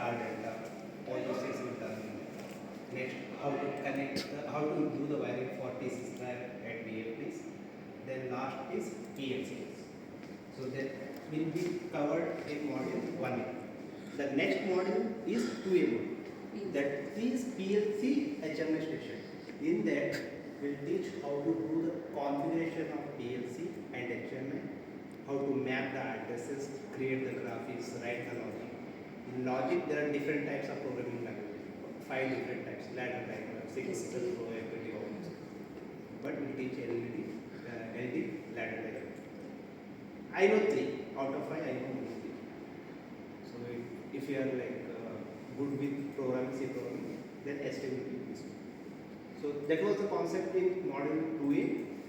star delta, all those things will done. Next, how to connect, how to do the wiring for TC slab at VFDs. Then last is PLCs. So that will be covered in module 1A. The next module is 2A module. That is PLC HMI station. In that, we'll teach how to do the configuration of PLC and HMI, how to map the addresses, create the graphics, write the logic. In logic, there are different types of programming languages. 5 different types: ladder diagram, sequential flow, equity, all those. But we teach LD ladder diagram. I know 3 out of 5. I know only 3. So if you are like good with programming, C programming, then ST will be useful. So that was the concept in module 2A,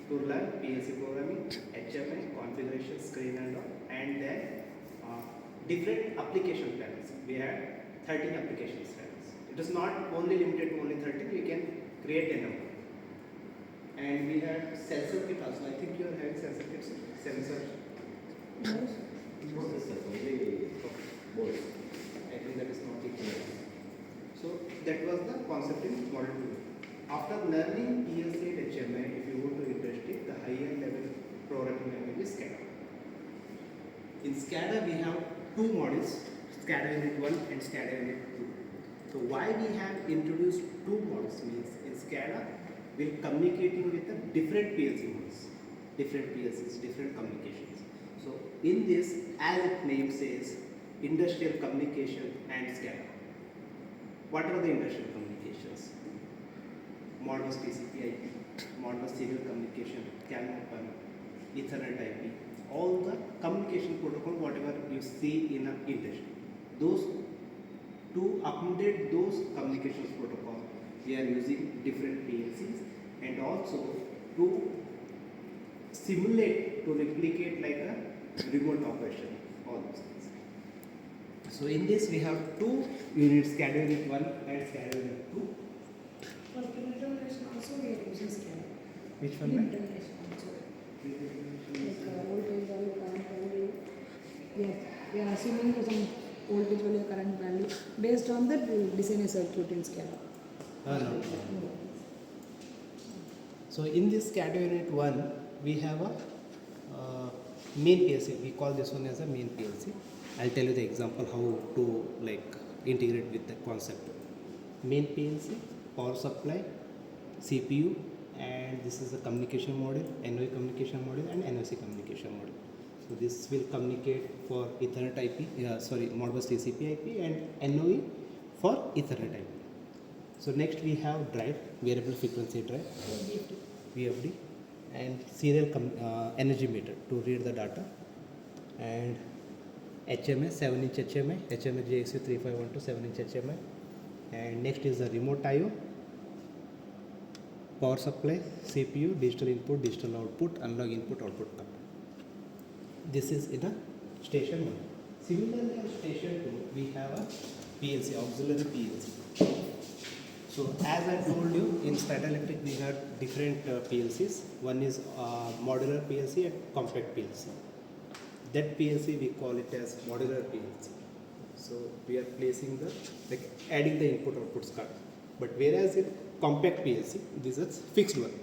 to learn PLC programming, HMI, configuration, screen and all, and then different application plans. We had 13 application plans. It is not only limited to only 13. We can create a number. And we had sensor kit also. I think you are having sensor kits. Sensor. I think that is not equal. So that was the concept in module 2. After learning PLC and HMI, if you go to industry, the higher level programming language is SCADA. In SCADA, we have 2 modules, SCADA Unit 1 and SCADA Unit 2. So why we have introduced 2 modules means in SCADA, we are communicating with the different PLC modules, different PLCs, different communications. So in this, as its name says, industrial communication and SCADA. What are the industrial communications? Modbus TCP IP, Modbus serial communication, CAN open, Ethernet IP, all the communication protocol, whatever you see in an industry. Those to accommodate those communications protocol, we are using different PLCs, and also to simulate, to replicate like a remote operation, all those things. So in this we have 2 units, SCADA Unit 1 and SCADA Unit 2. For pre-integration also we are using SCADA. Which one? Pre-integration also. Like voltage value, current value. We are assuming some voltage value, current value. Based on that, we will design a circuit in SCADA. No. So in this SCADA Unit 1, we have a main PLC. We call this one as a main PLC. I'll tell you the example how to like integrate with the concept. Main PLC, power supply, CPU, and this is a communication module, NOA communication module and NOC communication module. So this will communicate for Ethernet IP, Modbus TCP IP, and NOE for Ethernet IP. So next we have drive, variable frequency drive, VFD, and serial energy meter to read the data, and HMI, 7-inch HMI, HMI JXU 3512 7-inch HMI, and next is the remote I/O, power supply, CPU, digital input, digital output, analog input, output coupler. This is in a station 1. Similarly, in station 2, we have a PLC, auxiliary PLC. So as I told you, in SCADA Electric we have different PLCs. One is modular PLC and compact PLC. That PLC we call it as modular PLC. So we are placing adding the input output SCADA. But whereas in compact PLC, this is fixed one.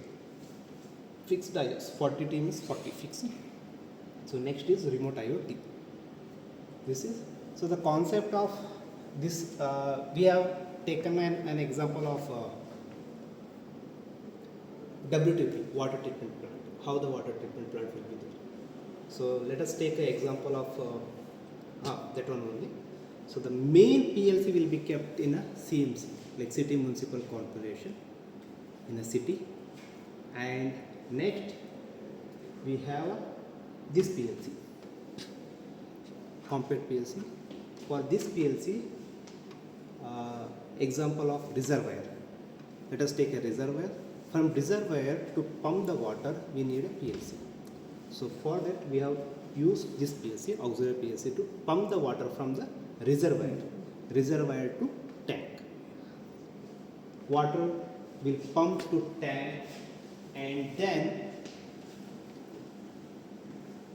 Fixed diodes, 40 T means 40 fixed. So next is remote IoT. This is, so the concept of this, we have taken an example of WTP, water treatment plant, how the water treatment plant will be there. So let us take an example of that one only. So the main PLC will be kept in a CMC, like City Municipal Corporation, in a city. And next we have this PLC, compact PLC. For this PLC, example of reservoir. Let us take a reservoir. From reservoir to pump the water, we need a PLC. So for that we have used this PLC, auxiliary PLC, to pump the water from the reservoir to tank. Water will pump to tank, and then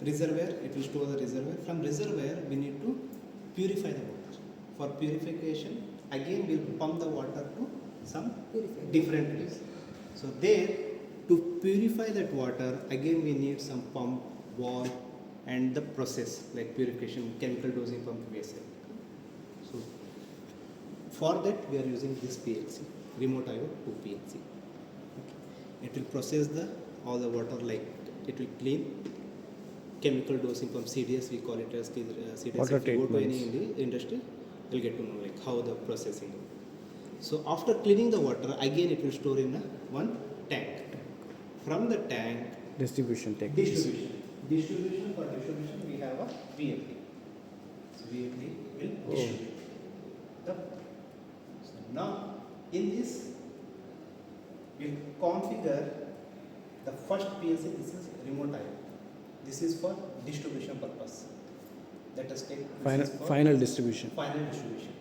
reservoir, it will store the reservoir. From reservoir we need to purify the water. For purification, again we'll pump the water to some Purified. different place. So there, to purify that water, again we need some pump, valve, and the process like purification, chemical dosing pump, vessel. So for that we are using this PLC, remote IO 2 PLC. Okay. It will process the all the water, like it will clean. Chemical dosing pump, CDS we call it as CDS. Water If you go to any treatments. industry, you'll get to know like how the processing. So after cleaning the water, again it will store in one tank. From the tank, Distribution techniques. distribution for distribution we have a VFD. So VFD will distribute. So now in this we'll configure the first PLC. This is remote IO. This is for distribution purpose. Let us take Final distribution. Final distribution.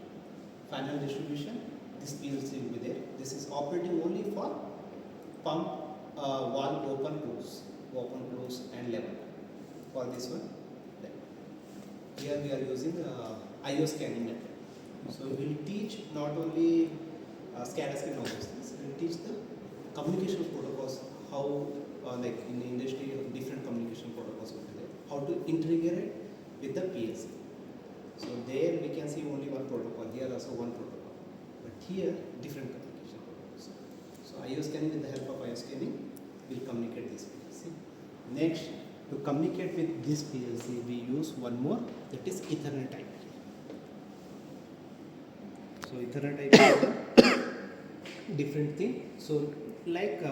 Final distribution. This PLC will be there. This is operating only for pump, valve open, close, and level. For this one, here we are using IO scanning method. So we will teach not only SCADA scanning all those things. We will teach the communication protocols, how like in the industry different communication protocols will be there. How to integrate with the PLC. So there we can see only one protocol. Here also one protocol. But here different communication protocols. So IO scanning, with the help of IO scanning, will communicate this PLC. Next, to communicate with this PLC, we use one more, that is Ethernet IP. So Ethernet IP is a different thing. So like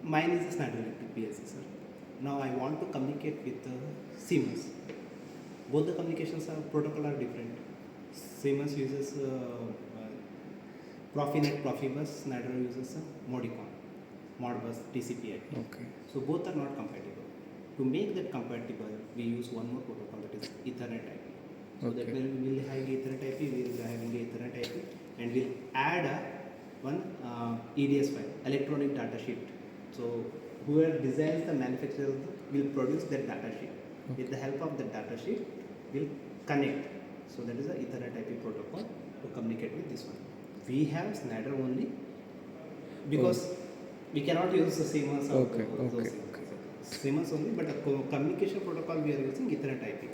mine is a Schneider Electric PLC, sir. Now I want to communicate with Siemens. Both the communications protocol are different. Siemens uses Profinet, Profibus. Schneider uses Modbus, TCP/IP. Okay. So both are not compatible. To make that compatible, we use one more protocol, that is Ethernet IP. So that when we will have Ethernet IP, we will be having Ethernet IP, and we'll add one EDS file, electronic data sheet. So whoever designs the manufacturer will produce that data sheet. With the help of the data sheet, we'll connect. So that is the Ethernet IP protocol to communicate with this one. We have Schneider only because we cannot use the Siemens or those things. Siemens only, but the communication protocol we are using Ethernet IP.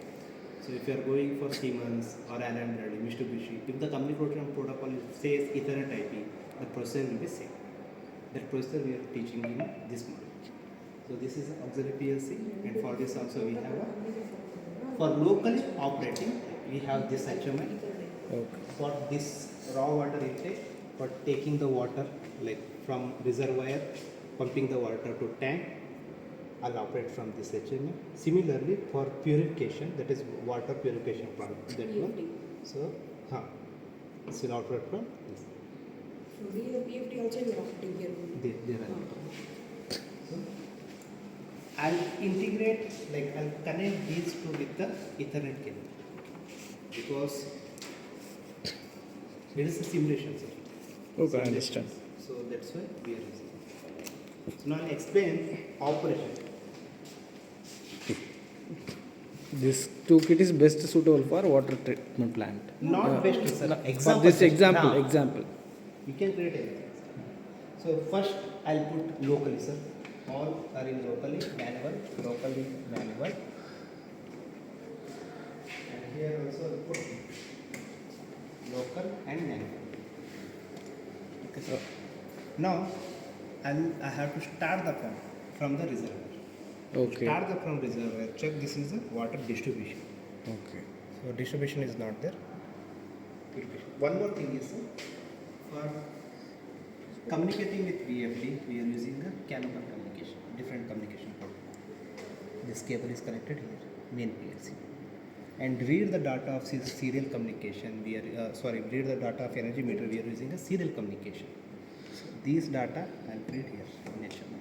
So if you are going for Siemens or Allen Bradley, Mitsubishi, if the communication protocol says Ethernet IP, the processor will be same. That processor we are teaching in this module. So this is auxiliary PLC, and for this also we have for locally operating, we have this HMI. Okay. For this raw water intake, for taking the water like from reservoir, pumping the water to tank, I'll operate from this HMI. Similarly, for purification, that is water purification plant, that one. So, this will operate from this. So the PFD also you are operating here. There are. So, I'll integrate, like I'll connect these two with the Ethernet cable because it is a simulation, sir. Okay, I understand. So that's why we are using it. So now I'll explain operation. This toolkit is best suitable for water treatment plant. Not best, sir. For this example, Now, example. you can create anything, sir. So first I'll put locally, sir. All are in locally, locally manual. And here also I'll put local and manual. Okay, sir. Now I have to start the pump from the reservoir. Okay. Start the from reservoir. Check, this is the water distribution. Okay. So distribution is not there. Purification. One more thing is, for communicating with VFD, we are using the canopal communication, different communication protocol. This cable is connected here, main PLC. And read the data of serial communication. We are read the data of energy meter. We are using a serial communication. So these data I'll create here in HMI.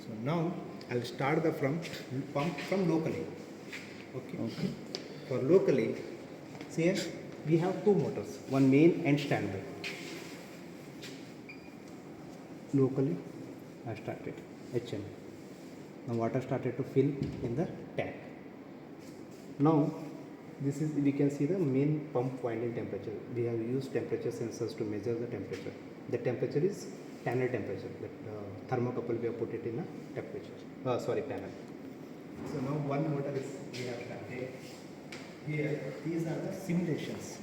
So now I'll start the pump from locally. Okay. For locally, see here we have two motors, one main and standby. Locally I started HM. the water started to fill in the tank. Now this is, we can see the main pump winding temperature. We have used temperature sensors to measure the temperature. The temperature is panel temperature. The thermocouple we have put it in a temperature. Panel. So now one motor is we have started. Here these are the simulations.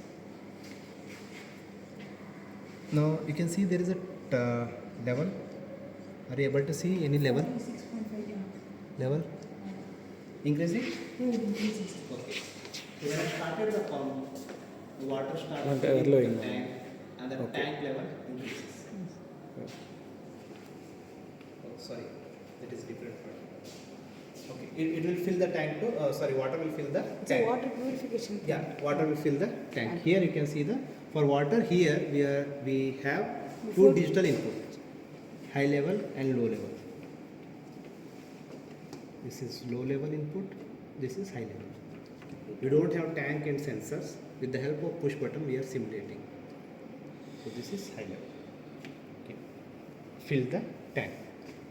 Now you can see there is a level. Are you able to see any level? 6.5, yeah. Level? Increasing? Yeah, it increases. Okay. So when I started the pump, the water started Not filling overflowing. the tank and the Okay. tank level increases. Oh, sorry, that is different. Okay, it will fill the tank to, water will fill the It's a tank. water purification. Yeah, water will fill the tank. Here you can see for water here we have two digital inputs, high level and low level. This is low level input, this is high level. We don't have tank and sensors. With the help of push button we are simulating. So this is high level. Okay. Fill the tank.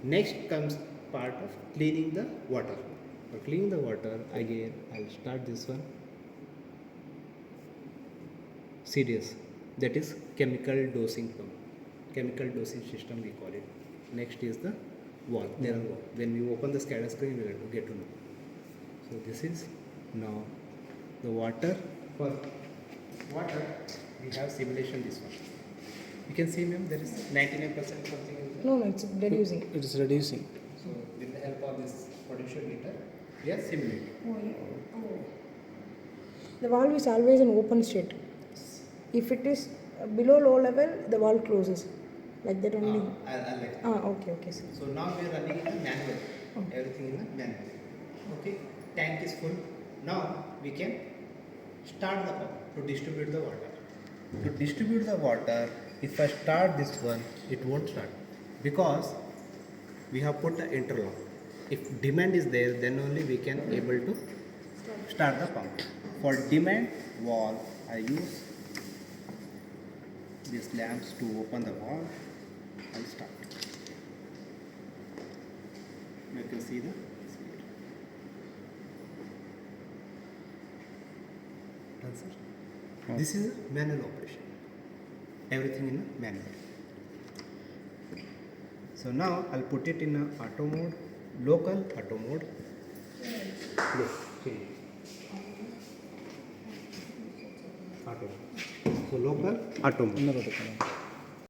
Next comes part of cleaning the water. For cleaning the water, again I'll start this one. CDS, that is chemical dosing pump. Chemical dosing system we call it. Next is the wall. There are wall. When we open the SCADA screen, we will get to know. So this is now the water. For water, we have simulation this one. You can see, ma'am, there is 99% something in there. No, it's reducing. It is reducing. So with the help of this potentiometer, we are simulating. The valve is always in open state. If it is below low level, the valve closes. Like that only. I'll let you. Okay, sir. So now we are running in a manual. Oh. Everything in a manual. Okay, tank is full. Now we can start the pump to distribute the water. To distribute the water, if I start this one, it won't start because we have put the interlock. If demand is there, then only we can able to start the pump. For demand valve, I use these lamps to open the valve and start. You can see the speed. Answer. This is a manual operation. Everything in a manual. So now I'll put it in a auto mode, local auto mode. Yes, change. Auto. So local auto mode.